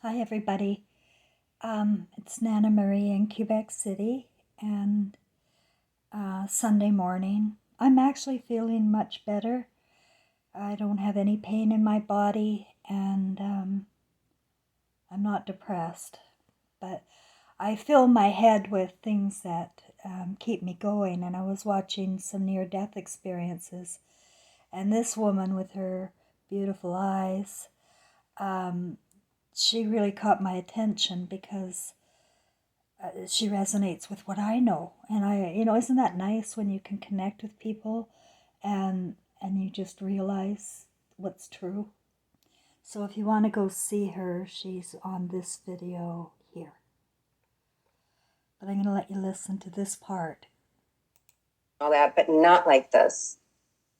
Hi, everybody. It's Nana Marie in Quebec City, and Sunday morning. I'm actually feeling much better. I don't have any pain in my body, and I'm not depressed. But I fill my head with things that keep me going, and I was watching some near-death experiences, and this woman with her beautiful eyes, um, she really caught my attention because she resonates with what I know. And isn't that nice when you can connect with people and you just realize what's true? So if you want to go see her, she's on this video here. But I'm going to let you listen to this part. All that, but not like this.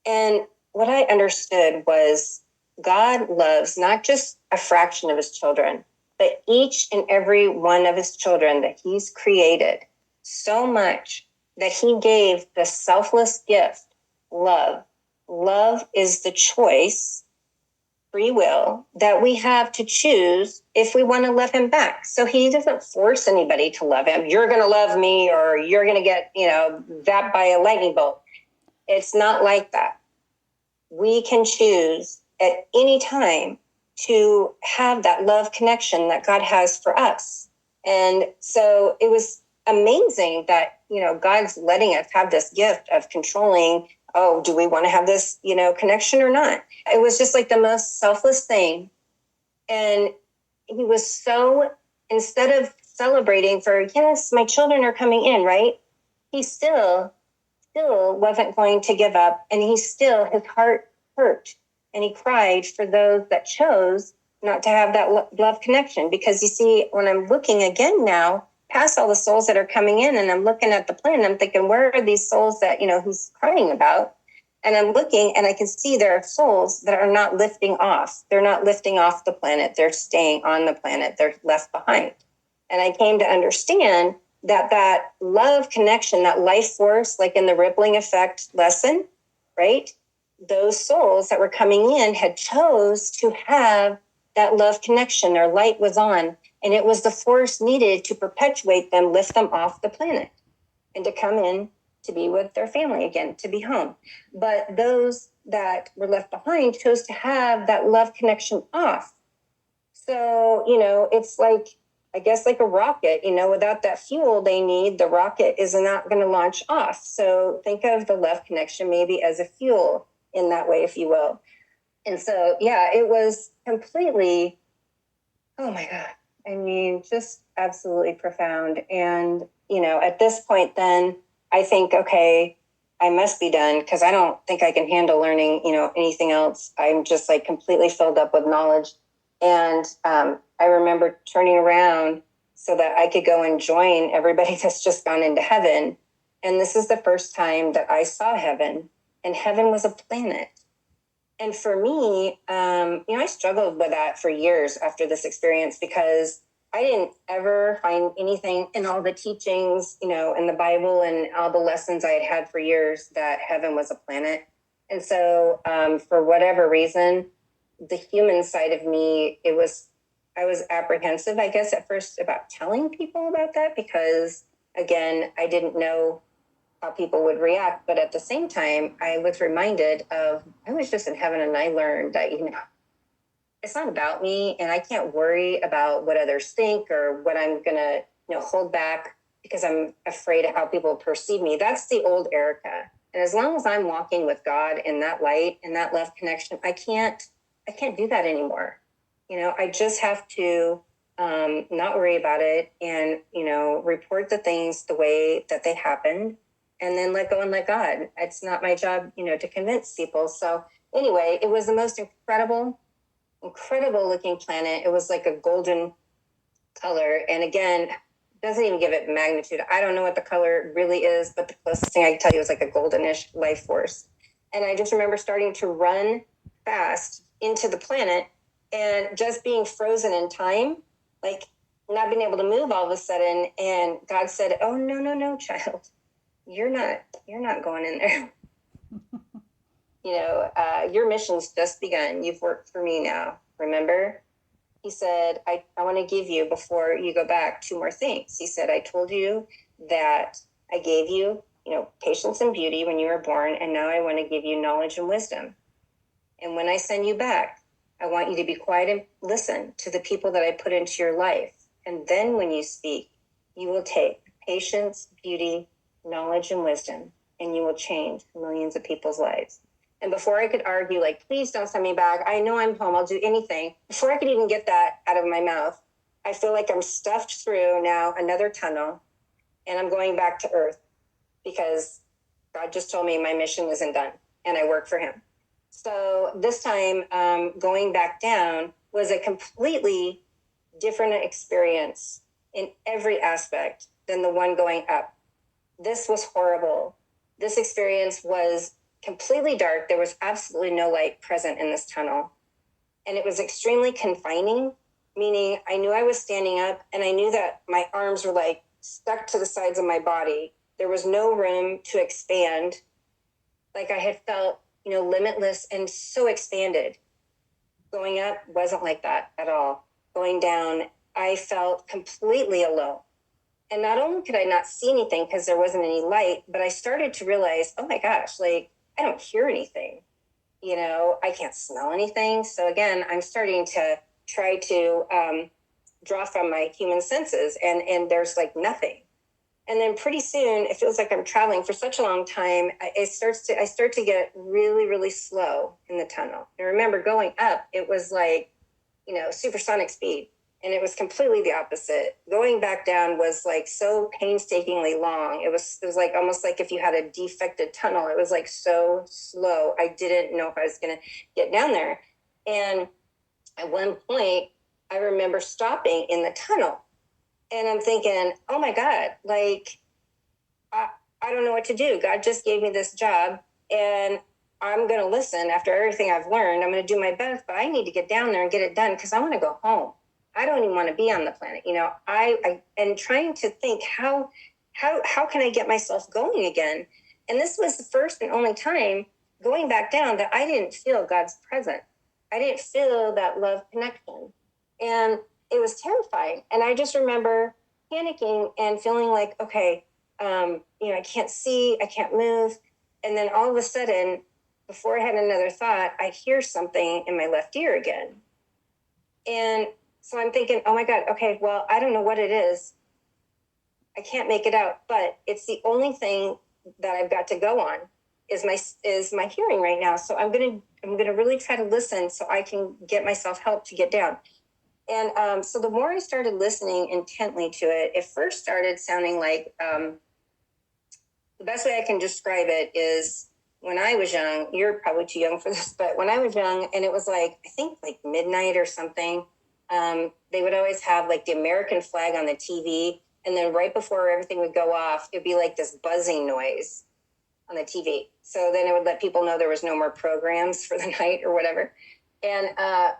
And what I understood was God loves not just a fraction of his children, but each and every one of his children that he's created so much that he gave the selfless gift, love. Love is the choice, free will, that we have to choose if we want to love him back. So he doesn't force anybody to love him. You're going to love me, or you're going to get, zapped by a lightning bolt. It's not like that. We can choose at any time to have that love connection that God has for us. And so it was amazing that, God's letting us have this gift of controlling, oh, do we want to have this, connection or not? It was just like the most selfless thing. And he was so, instead of celebrating for, yes, my children are coming in, right? He still wasn't going to give up, and his heart hurt, and he cried for those that chose not to have that love connection. Because you see, when I'm looking again now past all the souls that are coming in, and I'm looking at the planet, I'm thinking, where are these souls that he's crying about? And I'm looking, and I can see there are souls that are not lifting off. They're not lifting off the planet. They're staying on the planet. They're left behind. And I came to understand that love connection, that life force, like in the rippling effect lesson, right? Those souls that were coming in had chose to have that love connection. Their light was on, and it was the force needed to perpetuate them, lift them off the planet, and to come in to be with their family again, to be home. But those that were left behind chose to have that love connection off. So, it's like, I guess, like a rocket, without that fuel they need, the rocket is not going to launch off. So think of the love connection maybe as a fuel in that way, if you will. And so, yeah, it was completely, oh my God. I mean, just absolutely profound. And, at this point, then I think, okay, I must be done, because I don't think I can handle learning, anything else. I'm just like completely filled up with knowledge. And I remember turning around so that I could go and join everybody that's just gone into heaven. And this is the first time that I saw heaven, and heaven was a planet. And for me, I struggled with that for years after this experience, because I didn't ever find anything in all the teachings, in the Bible and all the lessons I had for years, that heaven was a planet. And so for whatever reason, the human side of me, I was apprehensive, I guess, at first about telling people about that, because, again, I didn't know how people would react. But at the same time, I was reminded of, I was just in heaven, and I learned that, it's not about me, and I can't worry about what others think or what I'm going to, hold back because I'm afraid of how people perceive me. That's the old Erica. And as long as I'm walking with God in that light and that love connection, I can't do that anymore. I just have to not worry about it, and, report the things the way that they happened, and then let go and let God. It's not my job, to convince people. So anyway, it was the most incredible looking planet. It was like a golden color. And again, doesn't even give it magnitude. I don't know what the color really is, but the closest thing I can tell you is like a goldenish life force. And I just remember starting to run fast into the planet and just being frozen in time, like not being able to move all of a sudden. And God said, "Oh, no, child, you're not going in there." Your mission's just begun. You've worked for me now, remember? he said, I want to give you, before you go back, two more things. He said, I told you that I gave you, patience and beauty when you were born, and now I want to give you knowledge and wisdom. And when I send you back, I want you to be quiet and listen to the people that I put into your life. And then when you speak, you will take patience, beauty, knowledge, and wisdom, and you will change millions of people's lives. And before I could argue, like, please don't send me back, I know I'm home, I'll do anything, before I could even get that out of my mouth, I feel like I'm stuffed through now another tunnel, and I'm going back to earth because God just told me my mission isn't done, and I work for him. So this time, going back down was a completely different experience in every aspect than the one going up. This was horrible. This experience was completely dark. There was absolutely no light present in this tunnel. And it was extremely confining, meaning I knew I was standing up and I knew that my arms were like stuck to the sides of my body. There was no room to expand. Like I had felt, limitless and so expanded. Going up wasn't like that at all. Going down, I felt completely alone. And not only could I not see anything because there wasn't any light, but I started to realize, oh my gosh, like I don't hear anything. I can't smell anything. So again, I'm starting to try to draw from my human senses, and there's like nothing. And then pretty soon, it feels like I'm traveling for such a long time. I start to get really, really slow in the tunnel. And remember, going up, it was like, supersonic speed. And it was completely the opposite. Going back down was like so painstakingly long. It was like almost like if you had a defected tunnel. It was like so slow. I didn't know if I was going to get down there. And at one point, I remember stopping in the tunnel. And I'm thinking, oh my God, like, I don't know what to do. God just gave me this job, and I'm going to listen after everything I've learned. I'm going to do my best, but I need to get down there and get it done because I want to go home. I don't even want to be on the planet. I am trying to think how can I get myself going again? And this was the first and only time going back down that I didn't feel God's presence. I didn't feel that love connection. And it was terrifying. And I just remember panicking and feeling like, okay, I can't see, I can't move. And then all of a sudden, before I had another thought, I hear something in my left ear again. And so I'm thinking, oh my God, okay, well, I don't know what it is. I can't make it out, but it's the only thing that I've got to go on is my hearing right now. So I'm gonna really try to listen so I can get myself help to get down. And so the more I started listening intently to it, it first started sounding like, the best way I can describe it is when I was young, you're probably too young for this, but when I was young and it was like, I think like midnight or something, they would always have like the American flag on the TV. And then right before everything would go off, it'd be like this buzzing noise on the TV. So then it would let people know there was no more programs for the night or whatever. And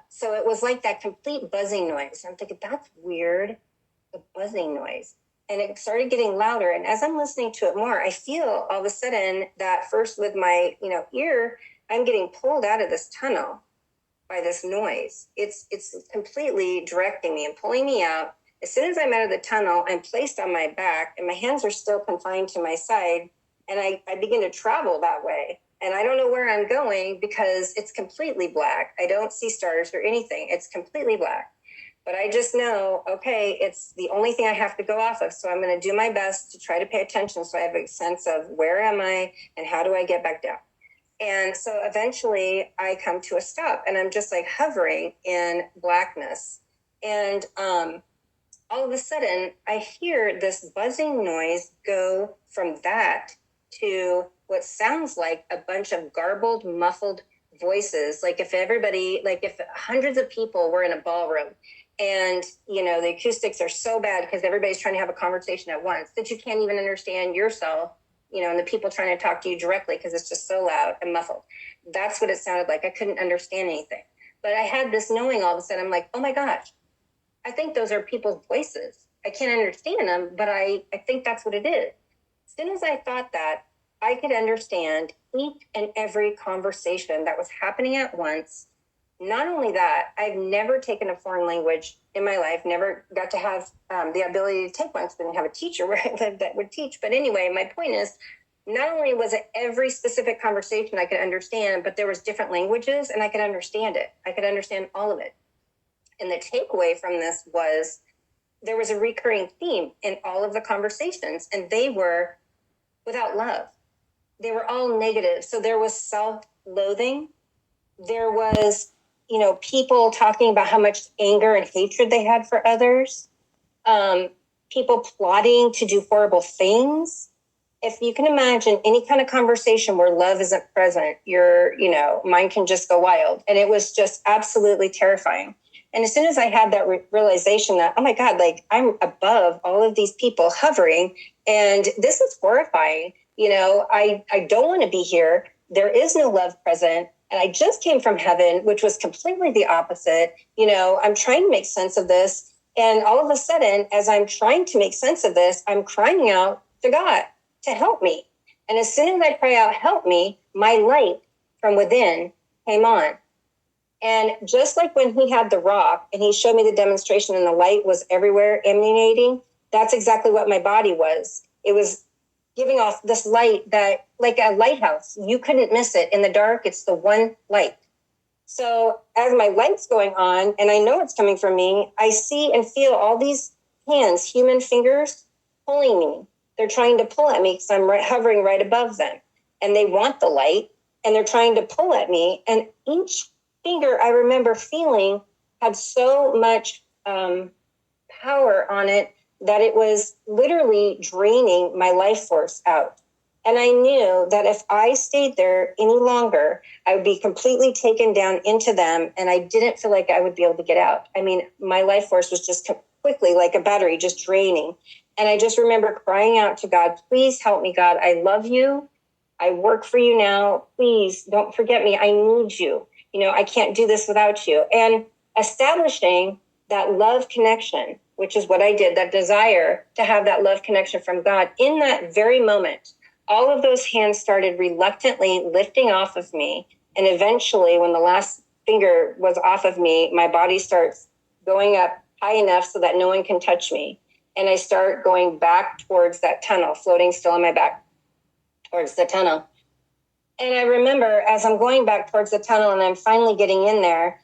so it was like that complete buzzing noise. I'm thinking, that's weird, the buzzing noise. And it started getting louder. And as I'm listening to it more, I feel all of a sudden that first with my ear, I'm getting pulled out of this tunnel by this noise. It's completely directing me and pulling me out. As soon as I'm out of the tunnel, I'm placed on my back and my hands are still confined to my side. And I begin to travel that way. And I don't know where I'm going because it's completely black. I don't see stars or anything. It's completely black. But I just know, okay, it's the only thing I have to go off of. So I'm going to do my best to try to pay attention so I have a sense of where am I and how do I get back down. And so eventually I come to a stop and I'm just like hovering in blackness. And all of a sudden I hear this buzzing noise go from that to what sounds like a bunch of garbled, muffled voices. Like if hundreds of people were in a ballroom and, the acoustics are so bad because everybody's trying to have a conversation at once that you can't even understand yourself, and the people trying to talk to you directly because it's just so loud and muffled. That's what it sounded like. I couldn't understand anything. But I had this knowing all of a sudden, I'm like, oh my gosh, I think those are people's voices. I can't understand them, but I think that's what it is. As soon as I thought that, I could understand each and every conversation that was happening at once Not only that, I've never taken a foreign language in my life, never got to have the ability to take one because I didn't have a teacher where I lived that would teach. But anyway, my point is, not only was it every specific conversation I could understand, but there was different languages and I could understand it. I could understand all of it. And the takeaway from this was there was a recurring theme in all of the conversations, and they were without love. They were all negative. So there was self-loathing. There was, people talking about how much anger and hatred they had for others. People plotting to do horrible things. If you can imagine any kind of conversation where love isn't present, your, mind can just go wild. And it was just absolutely terrifying. And as soon as I had that realization that, oh my God, like I'm above all of these people hovering, and this is horrifying. I don't want to be here. There is no love present. And I just came from heaven, which was completely the opposite. I'm trying to make sense of this. And all of a sudden, as I'm trying to make sense of this, I'm crying out to God to help me. And as soon as I cry out, help me, my light from within came on. And just like when he had the rock and he showed me the demonstration and the light was everywhere emanating, that's exactly what my body was. It was giving off this light that, like a lighthouse, you couldn't miss it. In the dark, it's the one light. So as my light's going on, and I know it's coming from me, I see and feel all these hands, human fingers, pulling me. They're trying to pull at me because I'm hovering right above them. And they want the light, and they're trying to pull at me. And each finger I remember feeling had so much power on it that it was literally draining my life force out. And I knew that if I stayed there any longer, I would be completely taken down into them. And I didn't feel like I would be able to get out. I mean, my life force was just quickly like a battery, just draining. And I just remember crying out to God, please help me, God. I love you. I work for you now. Please don't forget me. I need you. I can't do this without you. And establishing that love connection, which is what I did, that desire to have that love connection from God in that very moment, all of those hands started reluctantly lifting off of me. And eventually, when the last finger was off of me, my body starts going up high enough so that no one can touch me. And I start going back towards that tunnel, floating still on my back towards the tunnel. And I remember as I'm going back towards the tunnel and I'm finally getting in there,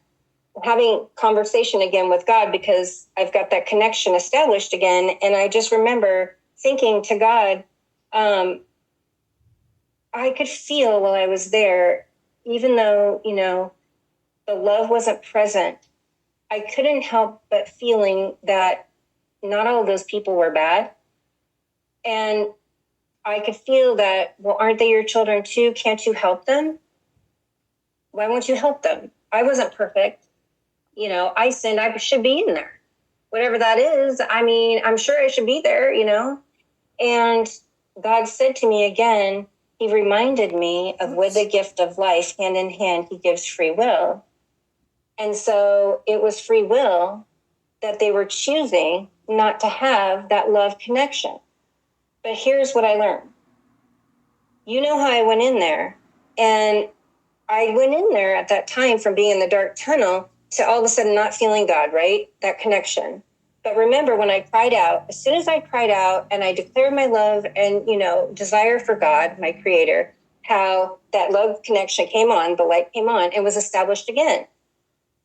having conversation again with God because I've got that connection established again. And I just remember thinking to God, I could feel while I was there, even though, the love wasn't present, I couldn't help but feeling that not all of those people were bad. And I could feel that, well, aren't they your children too? Can't you help them? Why won't you help them? I wasn't perfect. I sinned. I should be in there. Whatever that is, I mean, I'm sure I should be there, And God said to me again, he reminded me of with the gift of life, hand in hand, he gives free will. And so it was free will that they were choosing not to have that love connection. But here's what I learned. How I went in there. And I went in there at that time from being in the dark tunnel to all of a sudden not feeling God, right? That connection. But remember when I cried out, as soon as I cried out and I declared my love and, desire for God, my creator, how that love connection came on, the light came on, and was established again.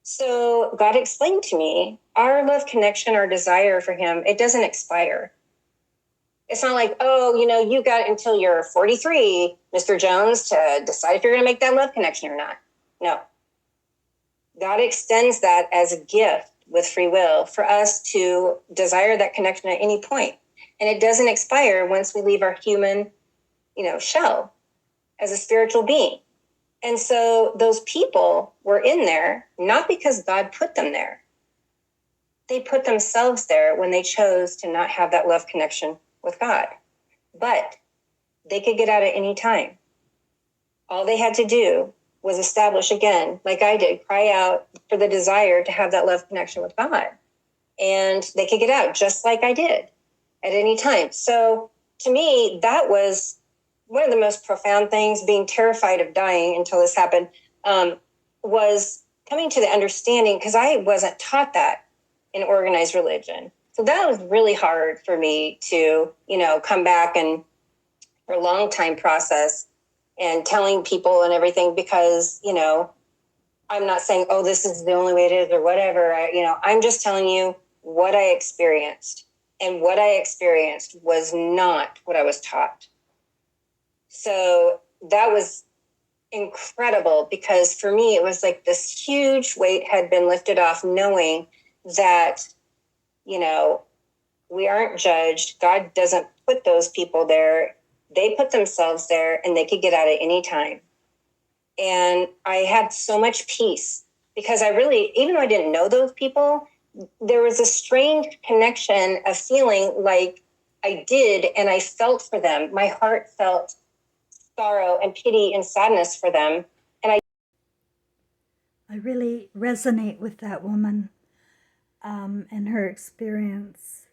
So God explained to me, our love connection, our desire for him, it doesn't expire. It's not like, you got until you're 43, Mr. Jones, to decide if you're going to make that love connection or not. No. God extends that as a gift with free will for us to desire that connection at any point. And it doesn't expire once we leave our human, shell as a spiritual being. And so those people were in there, not because God put them there. They put themselves there when they chose to not have that love connection with God. But they could get out at any time. All they had to do was establish again, like I did, cry out for the desire to have that love connection with God. And they could get out just like I did at any time. So to me, that was one of the most profound things, being terrified of dying until this happened, was coming to the understanding, because I wasn't taught that in organized religion. So that was really hard for me to, come back and for a long time process and telling people and everything, because, I'm not saying, oh, this is the only way it is or whatever. I'm just telling you what I experienced. And what I experienced was not what I was taught. So that was incredible, because for me, it was like this huge weight had been lifted off, knowing that, we aren't judged. God doesn't put those people there. They put themselves there, and they could get out at any time. And I had so much peace, because I really, even though I didn't know those people, there was a strange connection, a feeling like I did, and I felt for them. My heart felt sorrow and pity and sadness for them. I really resonate with that woman and her experience.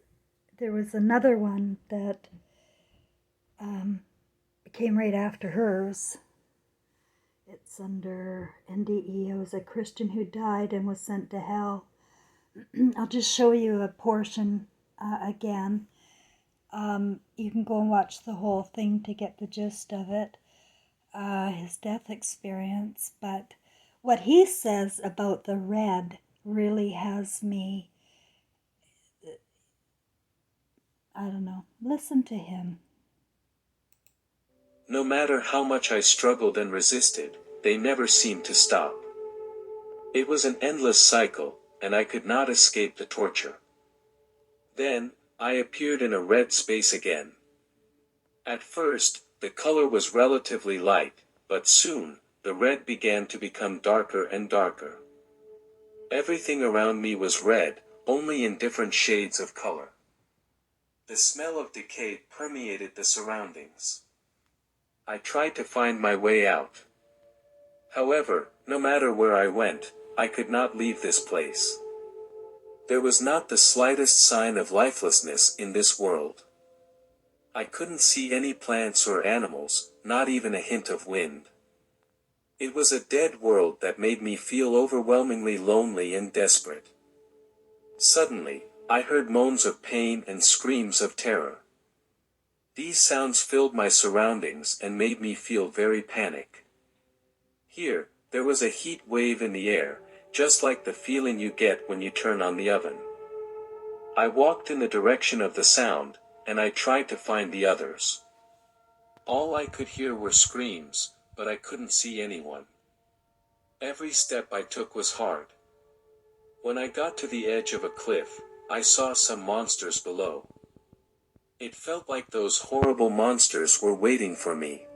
There was another one that came right after hers. It's under NDE. It was a Christian who died and was sent to hell. I'll just show you a portion again. You can go and watch the whole thing to get the gist of it, his death experience. But what he says about the red really has me, I don't know, listen to him. No matter how much I struggled and resisted, they never seemed to stop. It was an endless cycle, and I could not escape the torture. Then, I appeared in a red space again. At first, the color was relatively light, but soon, the red began to become darker and darker. Everything around me was red, only in different shades of color. The smell of decay permeated the surroundings. I tried to find my way out. However, no matter where I went, I could not leave this place. There was not the slightest sign of lifelessness in this world. I couldn't see any plants or animals, not even a hint of wind. It was a dead world that made me feel overwhelmingly lonely and desperate. Suddenly, I heard moans of pain and screams of terror. These sounds filled my surroundings and made me feel very panic. Here, there was a heat wave in the air, just like the feeling you get when you turn on the oven. I walked in the direction of the sound, and I tried to find the others. All I could hear were screams, but I couldn't see anyone. Every step I took was hard. When I got to the edge of a cliff, I saw some monsters below. It felt like those horrible monsters were waiting for me.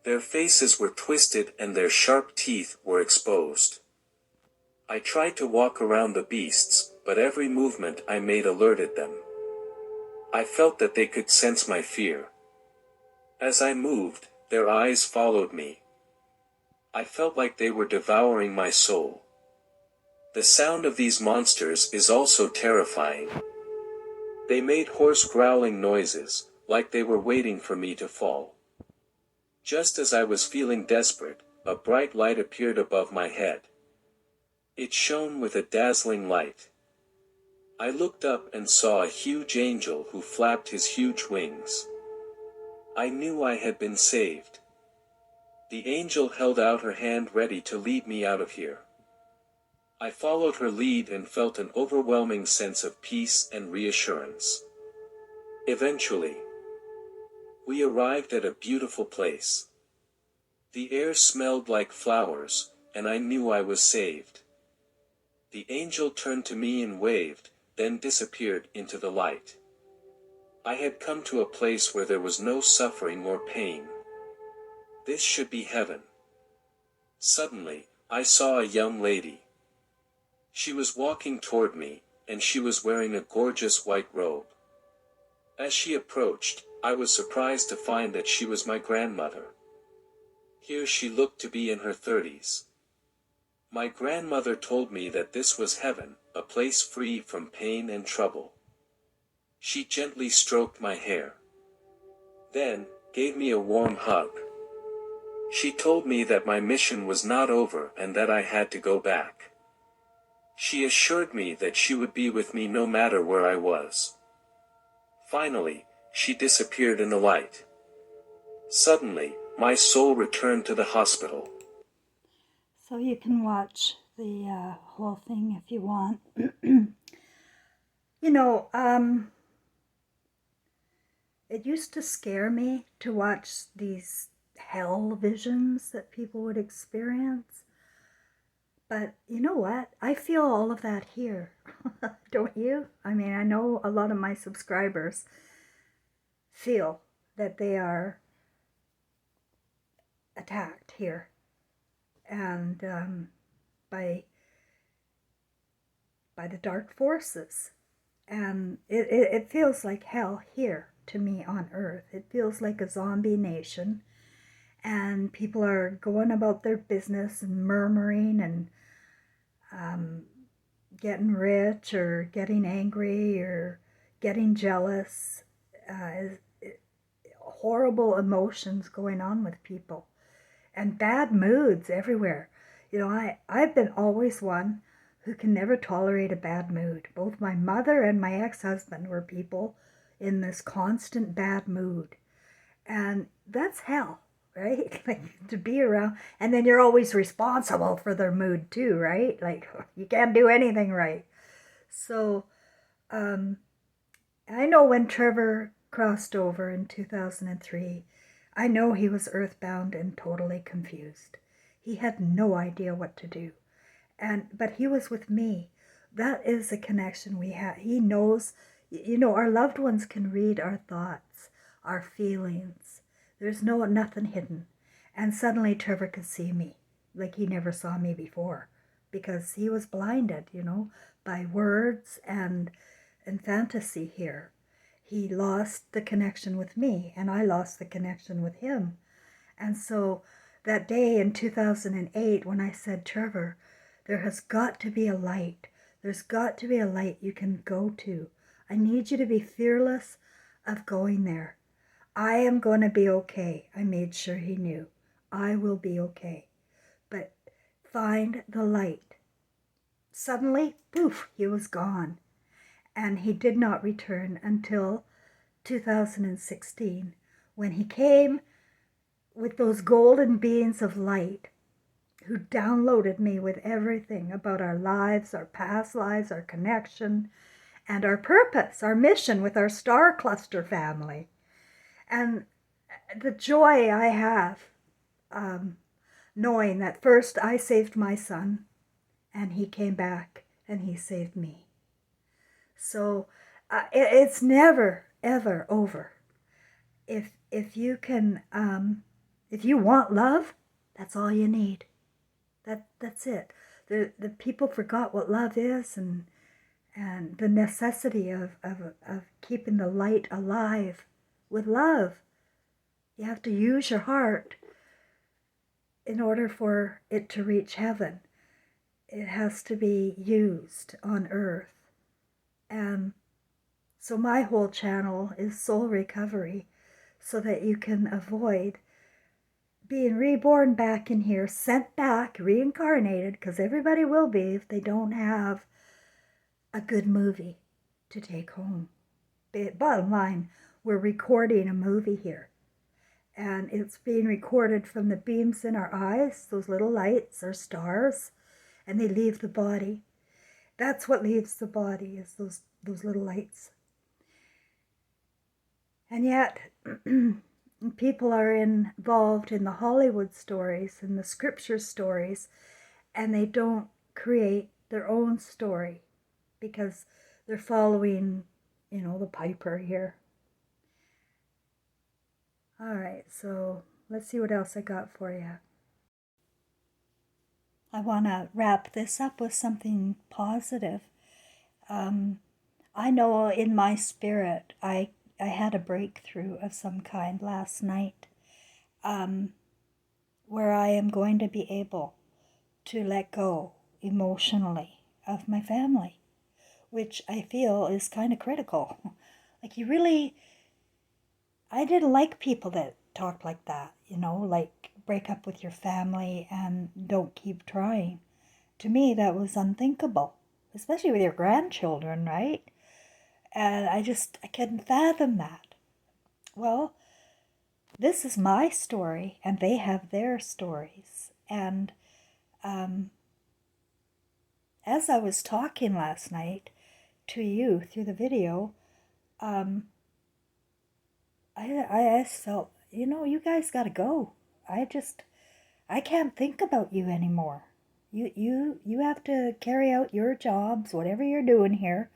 Their faces were twisted and their sharp teeth were exposed. I tried to walk around the beasts, but every movement I made alerted them. I felt that they could sense my fear. As I moved, their eyes followed me. I felt like they were devouring my soul. The sound of these monsters is also terrifying. They made hoarse growling noises, like they were waiting for me to fall. Just as I was feeling desperate, a bright light appeared above my head. It shone with a dazzling light. I looked up and saw a huge angel who flapped his huge wings. I knew I had been saved. The angel held out her hand ready to lead me out of here. I followed her lead and felt an overwhelming sense of peace and reassurance. Eventually, we arrived at a beautiful place. The air smelled like flowers, and I knew I was saved. The angel turned to me and waved, then disappeared into the light. I had come to a place where there was no suffering or pain. This should be heaven. Suddenly, I saw a young lady. She was walking toward me, and she was wearing a gorgeous white robe. As she approached, I was surprised to find that she was my grandmother. Here she looked to be in her 30s. My grandmother told me that this was heaven, a place free from pain and trouble. She gently stroked my hair. Then, gave me a warm hug. She told me that my mission was not over and that I had to go back. She assured me that she would be with me no matter where I was. Finally, she disappeared in the light. Suddenly, my soul returned to the hospital. So you can watch the whole thing if you want. You know, it used to scare me to watch these hell visions that people would experience. But you know what? I feel all of that here. Don't you? I mean, I know a lot of my subscribers feel that they are attacked here and by the dark forces. And it feels like hell here to me on earth. It feels like a zombie nation, and people are going about their business and murmuring and getting rich or getting angry or getting jealous. Horrible emotions going on with people and bad moods everywhere. You know, I've been always one who can never tolerate a bad mood. Both my mother and my ex-husband were people in this constant bad mood. And that's hell, right? Like to be around, and then you're always responsible for their mood too, right? Like you can't do anything right. So I know when Trevor crossed over in 2003, I know he was earthbound and totally confused. He had no idea what to do. But he was with me. That is the connection we have. He knows, you know, our loved ones can read our thoughts, our feelings. There's nothing hidden. And suddenly Trevor could see me like he never saw me before because he was blinded, you know, by words and fantasy here. He lost the connection with me and I lost the connection with him. And so that day in 2008 when I said, Trevor, there has got to be a light. There's got to be a light you can go to. I need you to be fearless of going there. I am going to be okay. I made sure he knew. I will be okay. But find the light. Suddenly, poof, he was gone. And he did not return until 2016 when he came with those golden beings of light who downloaded me with everything about our lives, our past lives, our connection, and our purpose, our mission with our star cluster family. And the joy I have knowing that first I saved my son and he came back and he saved me. So it's never, ever over. If you can, if you want love, that's all you need. That's it. The people forgot what love is and the necessity of keeping the light alive with love. You have to use your heart in order for it to reach heaven. It has to be used on earth. And so my whole channel is soul recovery so that you can avoid being reborn back in here, sent back, reincarnated, because everybody will be if they don't have a good movie to take home. Bottom line, we're recording a movie here. And it's being recorded from the beams in our eyes. Those little lights are stars, and they leave the body. That's what leaves the body, is those little lights. And yet, people are involved in the Hollywood stories and the scripture stories, and they don't create their own story because they're following, you know, the piper here. All right, so let's see what else I got for you. I want to wrap this up with something positive. I know in my spirit I had a breakthrough of some kind last night where I am going to be able to let go emotionally of my family, which I feel is kind of critical. Like I didn't like people that talked like that, you know, like break up with your family and don't keep trying. To me, that was unthinkable, especially with your grandchildren, right? And I couldn't fathom that. Well, this is my story, and they have their stories. And um, as I was talking last night to you through the video, um, I felt, you guys got to go. I can't think about you anymore. You have to carry out your jobs, whatever you're doing here,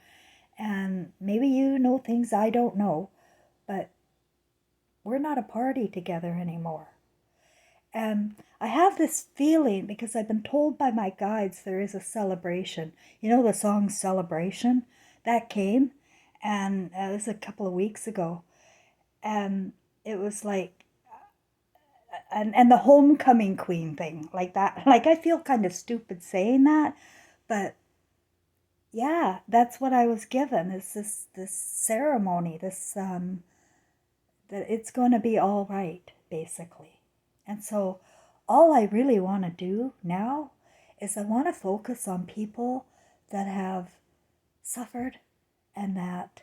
and maybe you know things I don't know, but we're not a party together anymore. And I have this feeling because I've been told by my guides there is a celebration. You know the song Celebration? That came, and it was a couple of weeks ago. And it was like, and the homecoming queen thing, like that. Like, I feel kind of stupid saying that, but yeah, that's what I was given, is this ceremony, that it's going to be all right, basically. And so all I really want to do now is I want to focus on people that have suffered and that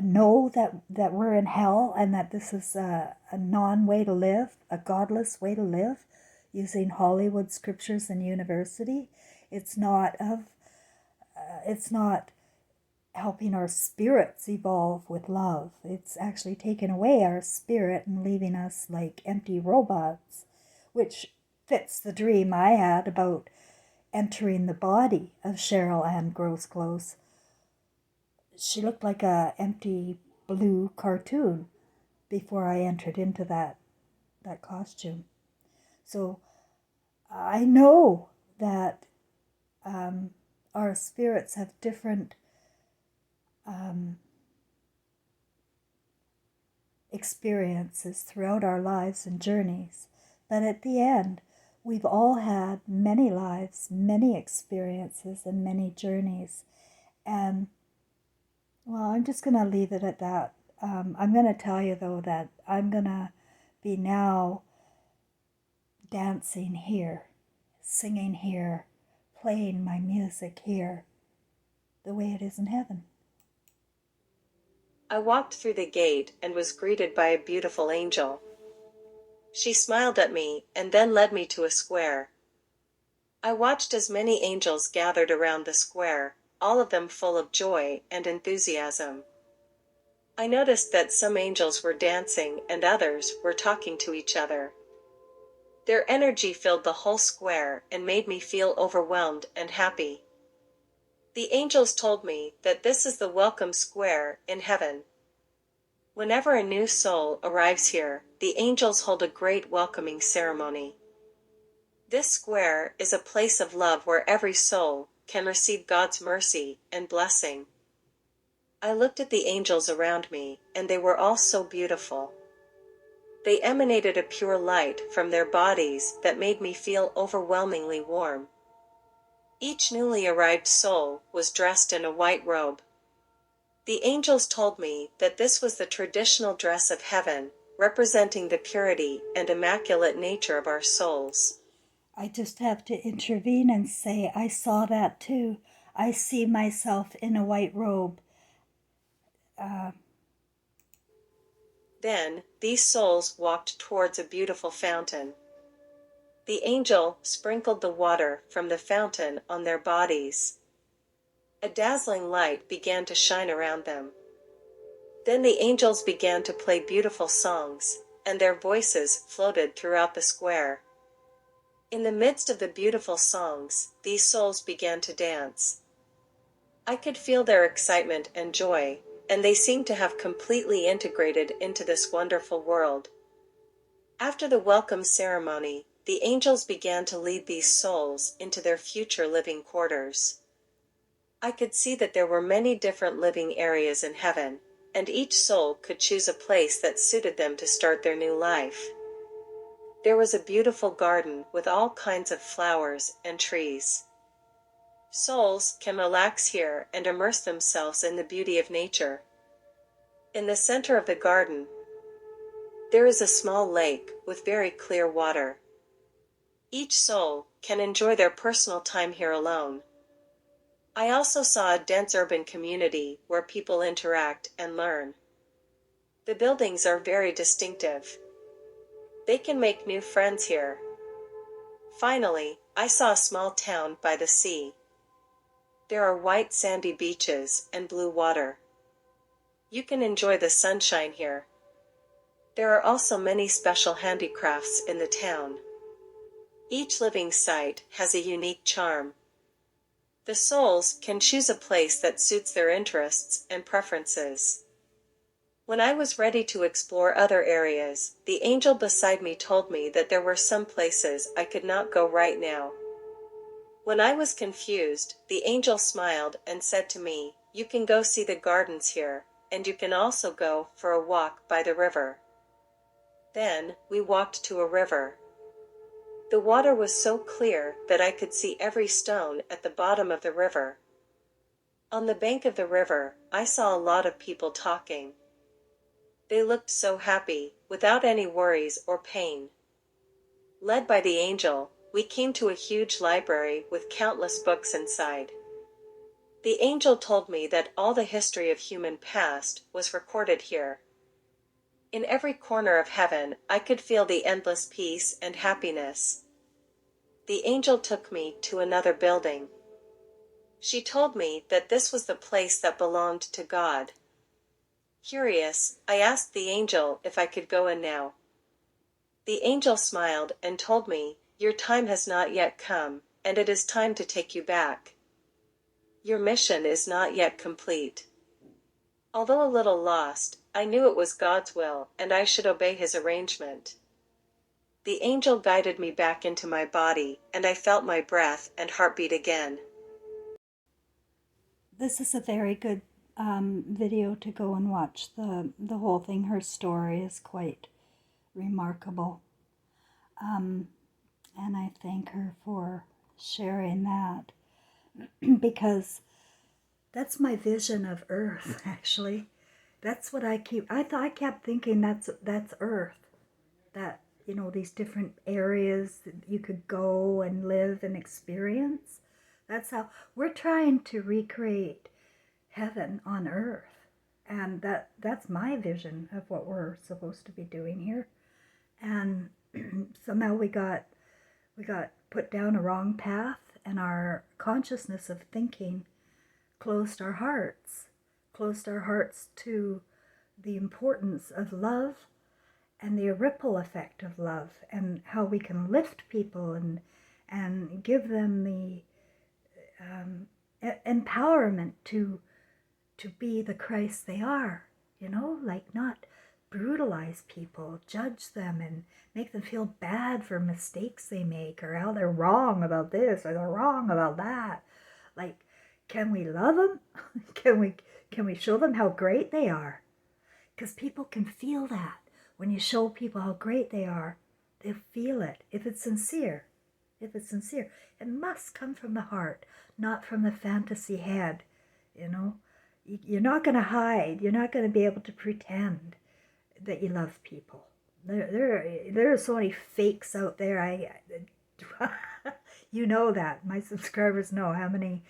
know that we're in hell and that this is a non-way to live, a godless way to live, using Hollywood scriptures and university. It's not helping our spirits evolve with love. It's actually taking away our spirit and leaving us like empty robots, which fits the dream I had about entering the body of Cheryl Ann Grosclose. She looked like a empty blue cartoon before I entered into that costume. So I know that our spirits have different experiences throughout our lives and journeys. But at the end, we've all had many lives, many experiences, and many journeys. And, well, I'm just going to leave it at that. I'm going to tell you, though, that I'm going to be now dancing here, singing here, playing my music here, the way it is in heaven. I walked through the gate and was greeted by a beautiful angel. She smiled at me and then led me to a square. I watched as many angels gathered around the square, all of them full of joy and enthusiasm. I noticed that some angels were dancing and others were talking to each other. Their energy filled the whole square and made me feel overwhelmed and happy. The angels told me that this is the welcome square in heaven. Whenever a new soul arrives here, the angels hold a great welcoming ceremony. This square is a place of love where every soul can receive God's mercy and blessing. I looked at the angels around me, and they were all so beautiful. They emanated a pure light from their bodies that made me feel overwhelmingly warm. Each newly arrived soul was dressed in a white robe. The angels told me that this was the traditional dress of heaven, representing the purity and immaculate nature of our souls. I just have to intervene and say, I saw that too. I see myself in a white robe. Then, these souls walked towards a beautiful fountain. The angel sprinkled the water from the fountain on their bodies. A dazzling light began to shine around them. Then the angels began to play beautiful songs, and their voices floated throughout the square. In the midst of the beautiful songs, these souls began to dance. I could feel their excitement and joy, and they seemed to have completely integrated into this wonderful world. After the welcome ceremony, the angels began to lead these souls into their future living quarters. I could see that there were many different living areas in heaven, and each soul could choose a place that suited them to start their new life. There was a beautiful garden with all kinds of flowers and trees. Souls can relax here and immerse themselves in the beauty of nature. In the center of the garden There is a small lake with very clear water. Each soul can enjoy their personal time here alone. I also saw a dense urban community where people interact and learn. The buildings are very distinctive. They can make new friends here. Finally, I saw a small town by the sea. There are white sandy beaches and blue water. You can enjoy the sunshine here. There are also many special handicrafts in the town. Each living site has a unique charm. The souls can choose a place that suits their interests and preferences. When I was ready to explore other areas, the angel beside me told me that there were some places I could not go right now. When I was confused, the angel smiled and said to me, "You can go see the gardens here, and you can also go for a walk by the river." Then, we walked to a river. The water was so clear that I could see every stone at the bottom of the river. On the bank of the river, I saw a lot of people talking. They looked so happy, without any worries or pain. Led by the angel, we came to a huge library with countless books inside. The angel told me that all the history of human past was recorded here. In every corner of heaven, I could feel the endless peace and happiness. The angel took me to another building. She told me that this was the place that belonged to God. Curious, I asked the angel if I could go in now. The angel smiled and told me, "Your time has not yet come, and it is time to take you back. Your mission is not yet complete." Although a little lost, I knew it was God's will, and I should obey his arrangement. The angel guided me back into my body, and I felt my breath and heartbeat again. This is a very good video to go and watch the whole thing. Her story is quite remarkable. And I thank her for sharing that because that's my vision of Earth, actually. That's what I kept thinking that's Earth. That, these different areas that you could go and live and experience. That's how we're trying to recreate heaven on earth. And that's my vision of what we're supposed to be doing here. And somehow we got put down a wrong path, and our consciousness of thinking closed our hearts to the importance of love and the ripple effect of love, and how we can lift people and give them the empowerment to be the Christ they are, like not brutalize people, judge them, and make them feel bad for mistakes they make, or how they're wrong about this or they're wrong about that. Like, can we love them? can we show them how great they are? Because people can feel that. When you show people how great they are, they feel it. If it's sincere, it must come from the heart, not from the fantasy head. You're not going to hide. You're not going to be able to pretend that you love people. There are so many fakes out there. You know that. My subscribers know how many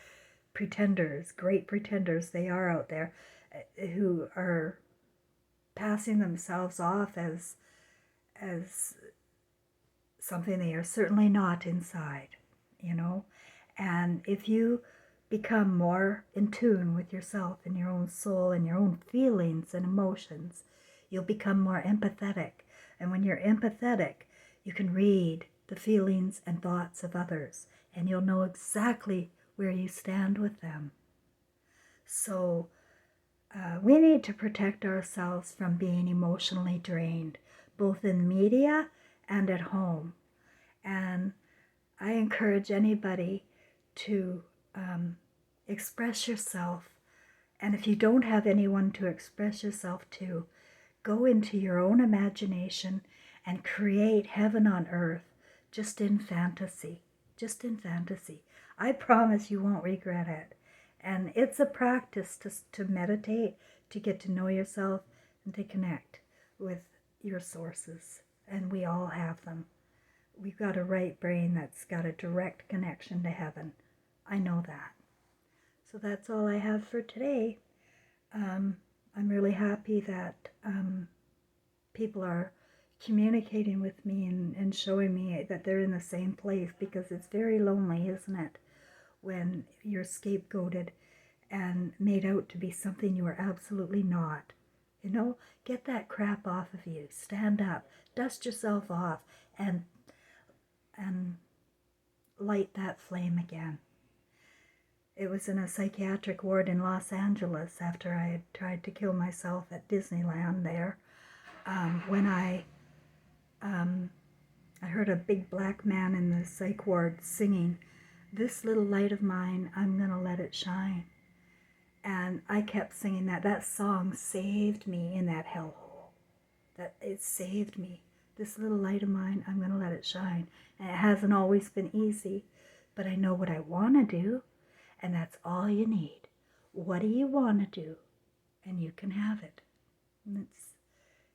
pretenders, great pretenders they are out there, who are passing themselves off as something they are certainly not inside, And if you become more in tune with yourself and your own soul and your own feelings and emotions, you'll become more empathetic. And when you're empathetic, you can read the feelings and thoughts of others, and you'll know exactly where you stand with them. So we need to protect ourselves from being emotionally drained, both in media and at home. And I encourage anybody to express yourself. And if you don't have anyone to express yourself to, go into your own imagination and create heaven on earth, just in fantasy. I promise you won't regret it. And it's a practice to meditate, to get to know yourself, and to connect with your sources, and we all have them. We've got a right brain that's got a direct connection to heaven. I know that. So that's all I have for today. I'm really happy that people are communicating with me and showing me that they're in the same place, because it's very lonely, isn't it, when you're scapegoated and made out to be something you are absolutely not. You know, get that crap off of you. Stand up, dust yourself off, and light that flame again. It was in a psychiatric ward in Los Angeles after I had tried to kill myself at Disneyland there, when I heard a big black man in the psych ward singing, "This little light of mine, I'm gonna let it shine." And I kept singing that. That song saved me in that hellhole. That it saved me. This little light of mine, I'm gonna let it shine. And it hasn't always been easy, but I know what I want to do, and that's all you need. What do you want to do? And you can have it. And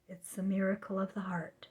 it's a miracle of the heart.